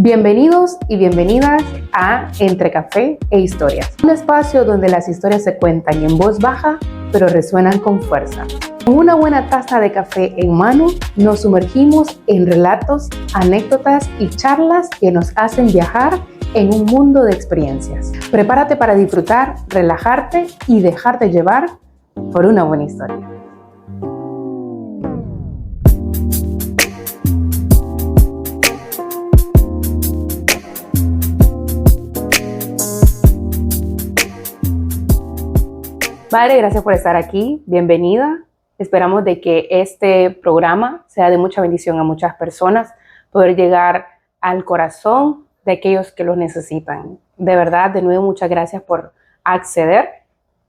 Bienvenidos y bienvenidas a Entre Café e Historias, un espacio donde las historias se cuentan en voz baja, pero resuenan con fuerza. Con una buena taza de café en mano, nos sumergimos en relatos, anécdotas y charlas que nos hacen viajar en un mundo de experiencias. Prepárate para disfrutar, relajarte y dejarte llevar por una buena historia. Vale, gracias por estar aquí, bienvenida. Esperamos de que este programa sea de mucha bendición a muchas personas, poder llegar al corazón de aquellos que lo necesitan. De verdad, de nuevo, muchas gracias por acceder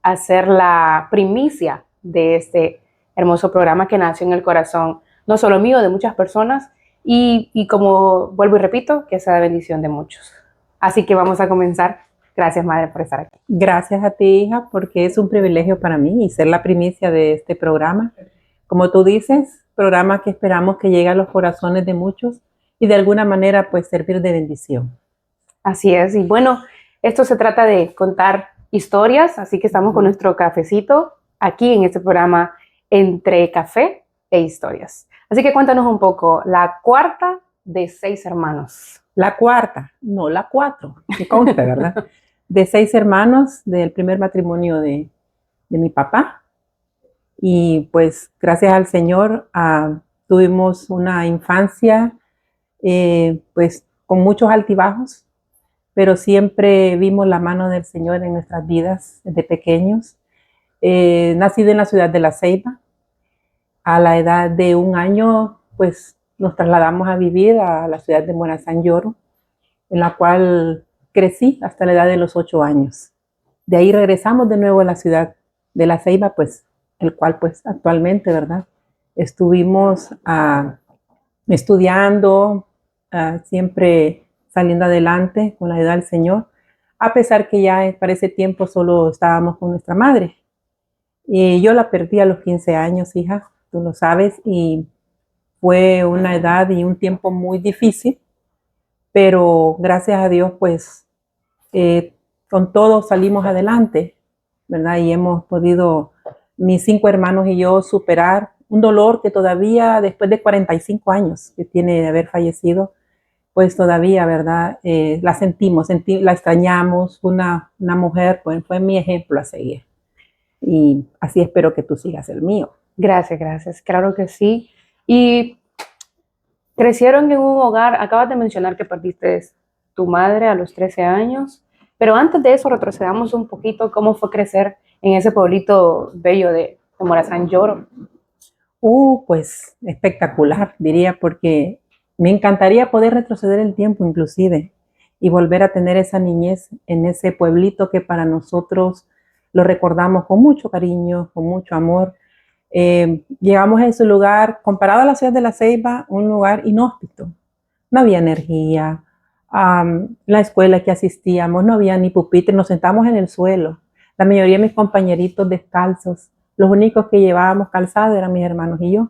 a ser la primicia de este hermoso programa que nació en el corazón, no solo mío, de muchas personas, y como vuelvo y repito, que sea de bendición de muchos. Así que vamos a comenzar. Gracias, madre, por estar aquí. Gracias a ti, hija, porque es un privilegio para mí y ser la primicia de este programa. Como tú dices, programa que esperamos que llegue a los corazones de muchos y de alguna manera pues servir de bendición. Así es, y bueno, esto se trata de contar historias, así que estamos con nuestro cafecito aquí en este programa Entre Café e Historias. Así que cuéntanos un poco, la cuarta de 6 hermanos. La cuarta, no la 4, que conste, ¿verdad? De 6 hermanos del primer matrimonio de mi papá. Y pues gracias al Señor tuvimos una infancia pues con muchos altibajos, pero siempre vimos la mano del Señor en nuestras vidas desde pequeños. Nacido en la ciudad de La Ceiba, a la edad de 1 año pues nos trasladamos a vivir a la ciudad de Morazán Lloro, en la cual crecí hasta la edad de los 8 años. De ahí regresamos de nuevo a la ciudad de La Ceiba, pues, el cual pues actualmente, ¿verdad? Estuvimos estudiando, siempre saliendo adelante con la ayuda del Señor, a pesar que ya para ese tiempo solo estábamos con nuestra madre. Y yo la perdí a los 15 años, hija, tú lo sabes, y fue una edad y un tiempo muy difícil, pero gracias a Dios, pues, con todo salimos adelante, ¿verdad? Y hemos podido, mis 5 hermanos y yo, superar un dolor que todavía, después de 45 años que tiene de haber fallecido, pues todavía, ¿verdad? La sentimos, la extrañamos, una mujer, pues fue mi ejemplo a seguir. Y así espero que tú sigas el mío. Gracias, gracias. Claro que sí. Y crecieron en un hogar, acabas de mencionar que perdiste tu madre a los 13 años, pero antes de eso retrocedamos un poquito, ¿cómo fue crecer en ese pueblito bello de Morazán Lloro? Pues espectacular, diría, porque me encantaría poder retroceder el tiempo inclusive y volver a tener esa niñez en ese pueblito que para nosotros lo recordamos con mucho cariño, con mucho amor. Llegamos a ese lugar, comparado a la ciudad de La Ceiba, un lugar inhóspito. No había energía, la escuela que asistíamos, no había ni pupitre, nos sentamos en el suelo. La mayoría de mis compañeritos descalzos, los únicos que llevábamos calzado eran mis hermanos y yo.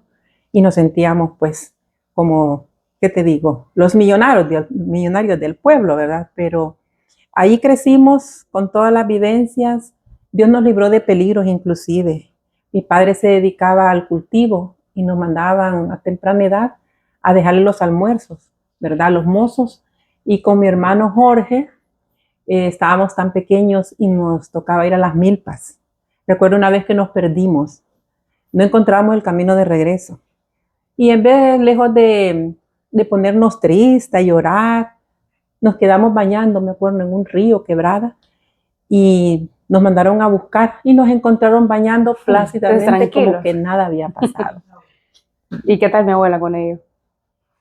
Y nos sentíamos pues como, ¿qué te digo? Los millonarios del pueblo, ¿verdad? Pero ahí crecimos con todas las vivencias. Dios nos libró de peligros inclusive. Mi padre se dedicaba al cultivo y nos mandaban a temprana edad a dejarle los almuerzos, ¿verdad? Los mozos. Y con mi hermano Jorge estábamos tan pequeños y nos tocaba ir a las milpas. Recuerdo una vez que nos perdimos, no encontramos el camino de regreso. Y en vez, lejos de ponernos tristes, a llorar, nos quedamos bañando, me acuerdo, en un río, Quebrada, y nos mandaron a buscar y nos encontraron bañando plácidamente como que nada había pasado. ¿Y qué tal mi abuela con ellos?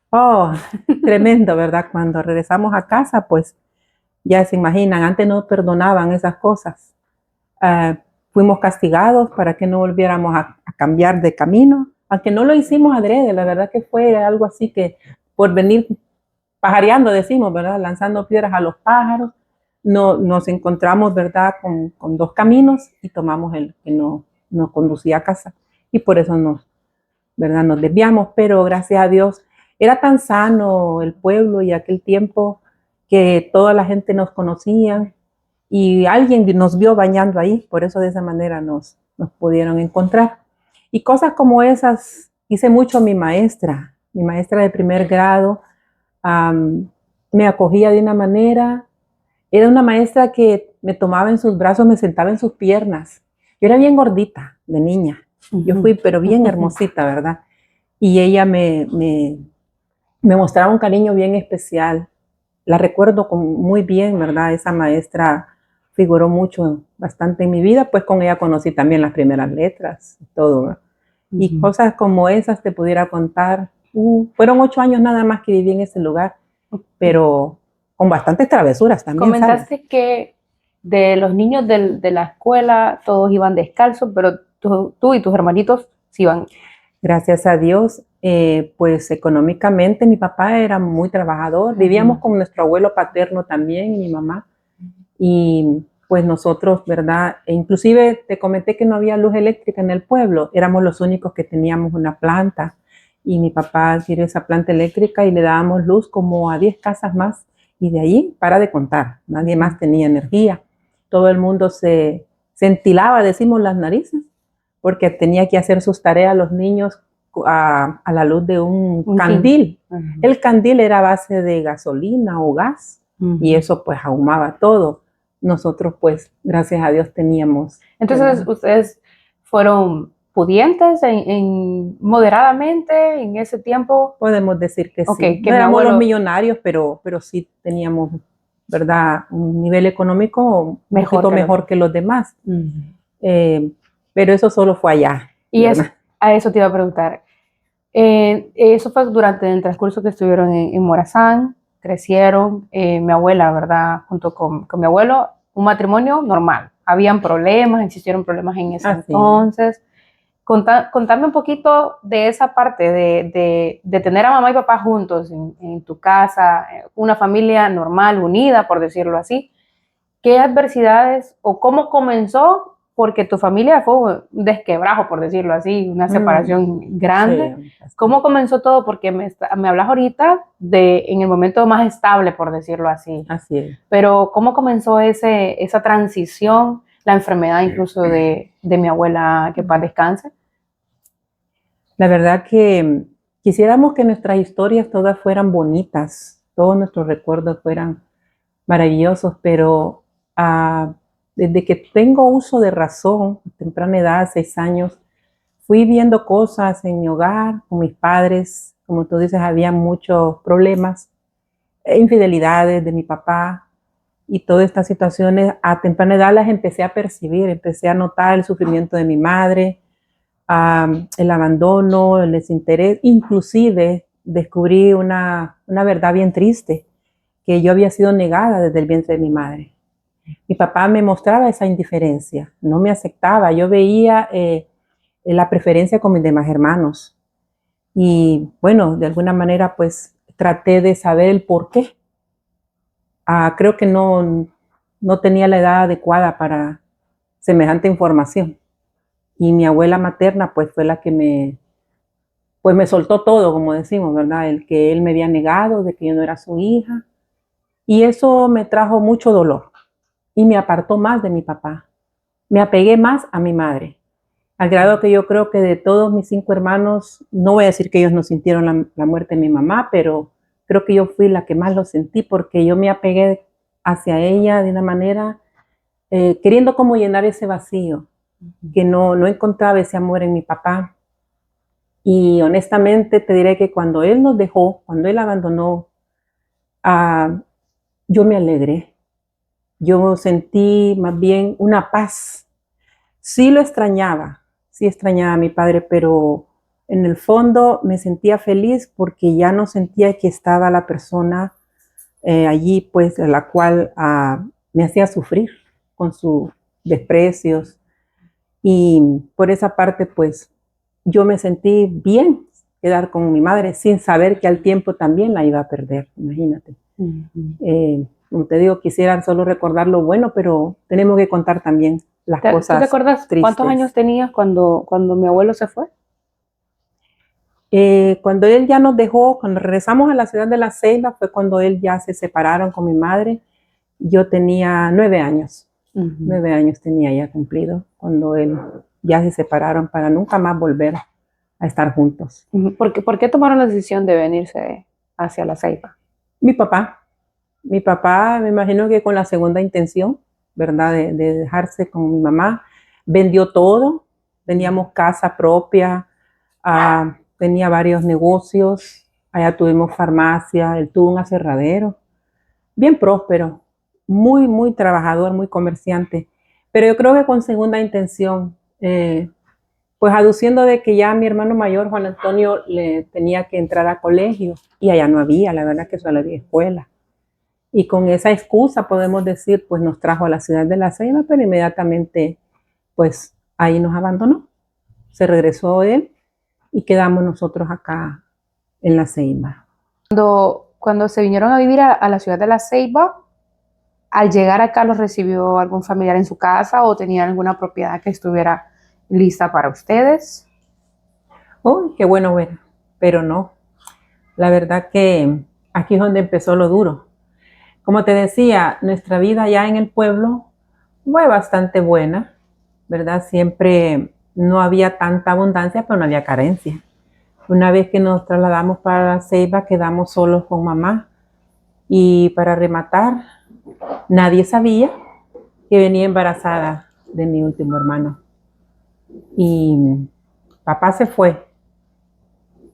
Oh, tremendo, ¿verdad? Cuando regresamos a casa, pues ya se imaginan, antes no perdonaban esas cosas. Fuimos castigados para que no volviéramos a cambiar de camino, aunque no lo hicimos adrede, la verdad que fue algo así que por venir pajareando, decimos, ¿verdad? Lanzando piedras a los pájaros, nos encontramos, ¿verdad? Con 2 caminos y tomamos el que nos conducía a casa y por eso ¿verdad? Nos desviamos, pero gracias a Dios era tan sano el pueblo y aquel tiempo que toda la gente nos conocía y alguien nos vio bañando ahí, por eso de esa manera nos pudieron encontrar. Y cosas como esas hice mucho a mi maestra de primer grado, me acogía de una manera, era una maestra que me tomaba en sus brazos, me sentaba en sus piernas. Yo era bien gordita de niña, yo fui pero bien hermosita, ¿verdad? Y ella me mostraba un cariño bien especial. La recuerdo muy bien, ¿verdad? Esa maestra figuró mucho, bastante en mi vida, pues con ella conocí también las primeras letras y todo, ¿verdad? Y cosas como esas te pudiera contar. Fueron 8 años nada más que viví en ese lugar, pero con bastantes travesuras también. Comentaste, ¿sabes? que de los niños de la escuela todos iban descalzos, pero tú y tus hermanitos sí iban. Gracias a Dios, pues económicamente mi papá era muy trabajador. Vivíamos con nuestro abuelo paterno también y mi mamá. Y pues nosotros, ¿verdad? E inclusive te comenté que no había luz eléctrica en el pueblo. Éramos los únicos que teníamos una planta. Y mi papá adquirió esa planta eléctrica y le dábamos luz como a 10 casas más. Y de ahí, para de contar, nadie más tenía energía. Todo el mundo se entilaba, decimos, las narices, porque tenía que hacer sus tareas los niños a la luz de un candil. El candil era a base de gasolina o gas y eso pues ahumaba todo. Nosotros pues, gracias a Dios, teníamos. Entonces, ustedes fueron pudientes moderadamente en ese tiempo. Podemos decir que Okay, sí. que No mi éramos abuelo, los millonarios, pero sí teníamos, ¿verdad? Un nivel económico un poquito mejor que los demás. Pero eso solo fue allá. Y a eso te iba a preguntar. Eso fue durante el transcurso que estuvieron en Morazán, crecieron, mi abuela, ¿verdad? Junto con mi abuelo, un matrimonio normal. Habían problemas, existieron problemas en ese entonces. Contame un poquito de esa parte de tener a mamá y papá juntos en tu casa, una familia normal, unida, por decirlo así. ¿Qué adversidades o cómo comenzó? Porque tu familia fue un desquebrajo, por decirlo así, una separación grande. Sí. ¿Cómo comenzó todo? Porque me hablas ahorita en el momento más estable, por decirlo así. Así es. Pero ¿cómo comenzó esa transición, la enfermedad incluso de mi abuela, que paz descanse? La verdad que quisiéramos que nuestras historias todas fueran bonitas, todos nuestros recuerdos fueran maravillosos, pero desde que tengo uso de razón, a temprana edad, 6 años, fui viendo cosas en mi hogar, con mis padres, como tú dices, había muchos problemas, infidelidades de mi papá y todas estas situaciones. A temprana edad las empecé a percibir, empecé a notar el sufrimiento de mi madre, el abandono, el desinterés, inclusive descubrí una verdad bien triste, que yo había sido negada desde el vientre de mi madre. Mi papá me mostraba esa indiferencia, no me aceptaba, yo veía la preferencia con mis demás hermanos y bueno, de alguna manera pues traté de saber el por qué. Creo que no tenía la edad adecuada para semejante información. Y mi abuela materna pues fue la que me soltó todo, como decimos, ¿verdad? El que él me había negado, de que yo no era su hija. Y eso me trajo mucho dolor y me apartó más de mi papá. Me apegué más a mi madre, al grado que yo creo que de todos mis 5 hermanos, no voy a decir que ellos no sintieron la muerte de mi mamá, pero creo que yo fui la que más lo sentí porque yo me apegué hacia ella de una manera, queriendo como llenar ese vacío, que no encontraba ese amor en mi papá. Y honestamente te diré que cuando él nos dejó, cuando él abandonó, yo me alegré. Yo sentí más bien una paz. Sí lo extrañaba, sí extrañaba a mi padre, pero en el fondo me sentía feliz porque ya no sentía que estaba la persona allí, pues, la cual me hacía sufrir con sus desprecios. Y por esa parte, pues, yo me sentí bien quedar con mi madre sin saber que al tiempo también la iba a perder, imagínate. Como te digo, quisiera solo recordar lo bueno, pero tenemos que contar también las cosas ¿Tú te acuerdas tristes. cuántos años tenías cuando mi abuelo se fue? Cuando él ya nos dejó, cuando regresamos a la ciudad de La Ceiba, fue cuando él ya se separaron con mi madre. Yo tenía 9 años. 9 años tenía ya cumplido cuando él ya se separaron para nunca más volver a estar juntos. ¿Por qué tomaron la decisión de venirse hacia La Ceiba? Mi papá, me imagino que con la segunda intención, ¿verdad? De dejarse con mi mamá, vendió todo, teníamos casa propia, tenía varios negocios, allá tuvimos farmacia, él tuvo un aserradero, bien próspero, muy, muy trabajador, muy comerciante, pero yo creo que con segunda intención, pues aduciendo de que ya mi hermano mayor, Juan Antonio, le tenía que entrar a colegio y allá no había, la verdad que solo había escuela. Y con esa excusa podemos decir, pues nos trajo a la ciudad de La Ceiba, pero inmediatamente, pues ahí nos abandonó. Se regresó él y quedamos nosotros acá en La Ceiba. Cuando se vinieron a vivir a la ciudad de La Ceiba, al llegar acá, ¿los recibió algún familiar en su casa o tenían alguna propiedad que estuviera lista para ustedes? Oh, qué bueno ver, pero no. La verdad que aquí es donde empezó lo duro. Como te decía, nuestra vida ya en el pueblo fue bastante buena, ¿verdad? Siempre no había tanta abundancia, pero no había carencia. Una vez que nos trasladamos para La Ceiba, quedamos solos con mamá. Y para rematar, nadie sabía que venía embarazada de mi último hermano. Y papá se fue.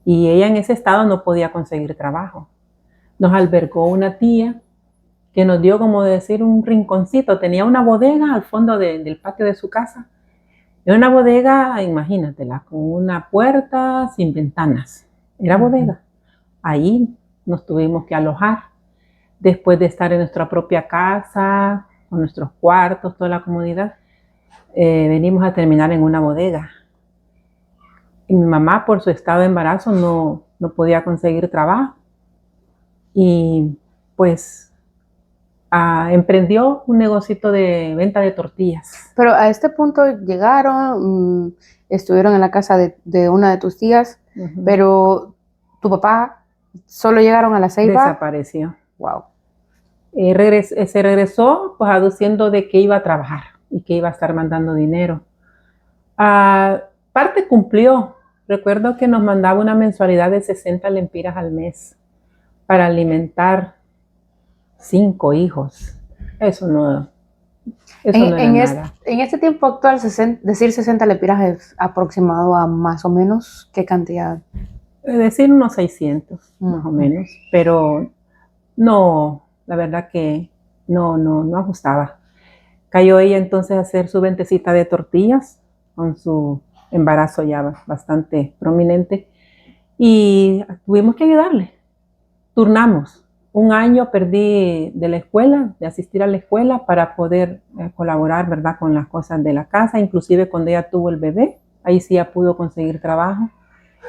Y ella en ese estado no podía conseguir trabajo. Nos albergó una tía que nos dio, como decir, un rinconcito. Tenía una bodega al fondo del patio de su casa. Era una bodega, imagínatela, con una puerta sin ventanas. Era bodega. Ahí nos tuvimos que alojar. Después de estar en nuestra propia casa, con nuestros cuartos, toda la comodidad, venimos a terminar en una bodega. Y mi mamá, por su estado de embarazo, no podía conseguir trabajo. Y pues emprendió un negocito de venta de tortillas. Pero a este punto llegaron, estuvieron en la casa de una de tus tías, pero tu papá solo llegaron a La Ceiba. Desapareció. Wow. Se regresó pues aduciendo de que iba a trabajar y que iba a estar mandando dinero. Parte cumplió. Recuerdo que nos mandaba una mensualidad de 60 lempiras al mes para alimentar 5 hijos. Eso no era nada. En este tiempo actual, decir 60 lempiras es aproximado a más o menos qué cantidad. Es decir, unos 600, más o menos. Pero no, la verdad que no ajustaba. Cayó ella entonces a hacer su ventecita de tortillas con su embarazo ya bastante prominente y tuvimos que ayudarle. Turnamos. Un año perdí de la escuela, de asistir a la escuela para poder colaborar, ¿verdad?, con las cosas de la casa. Inclusive cuando ella tuvo el bebé, ahí sí ya pudo conseguir trabajo.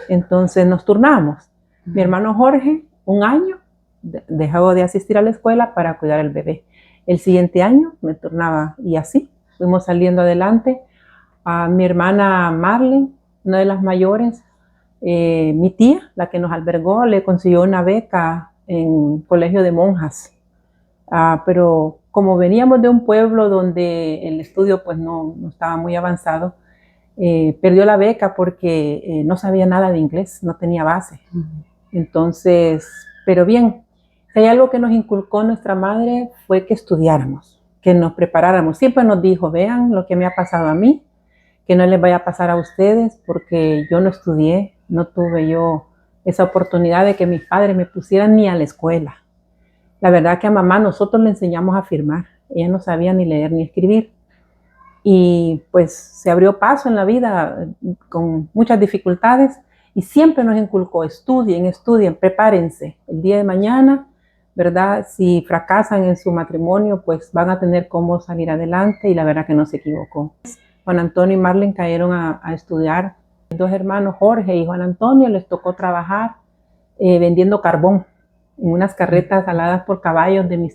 Entonces nos turnamos. Mi hermano Jorge, un año, dejó de asistir a la escuela para cuidar al bebé. El siguiente año me turnaba y así fuimos saliendo adelante. A mi hermana Marlene, una de las mayores, mi tía, la que nos albergó, le consiguió una beca en colegio de monjas. Pero como veníamos de un pueblo donde el estudio pues no estaba muy avanzado, perdió la beca porque no sabía nada de inglés, no tenía base. Entonces, pero bien, si hay algo que nos inculcó nuestra madre fue que estudiáramos, que nos preparáramos. Siempre nos dijo, vean lo que me ha pasado a mí, que no les vaya a pasar a ustedes, porque yo no estudié, no tuve yo esa oportunidad de que mis padres me pusieran ni a la escuela. La verdad que a mamá nosotros le enseñamos a firmar, ella no sabía ni leer ni escribir. Y pues se abrió paso en la vida con muchas dificultades y siempre nos inculcó, estudien, prepárense. El día de mañana, ¿verdad? Si fracasan en su matrimonio, pues van a tener cómo salir adelante y la verdad que no se equivocó. Juan Antonio y Marlene cayeron a estudiar. Mis 2 hermanos, Jorge y Juan Antonio, les tocó trabajar vendiendo carbón en unas carretas aladas por caballos de mis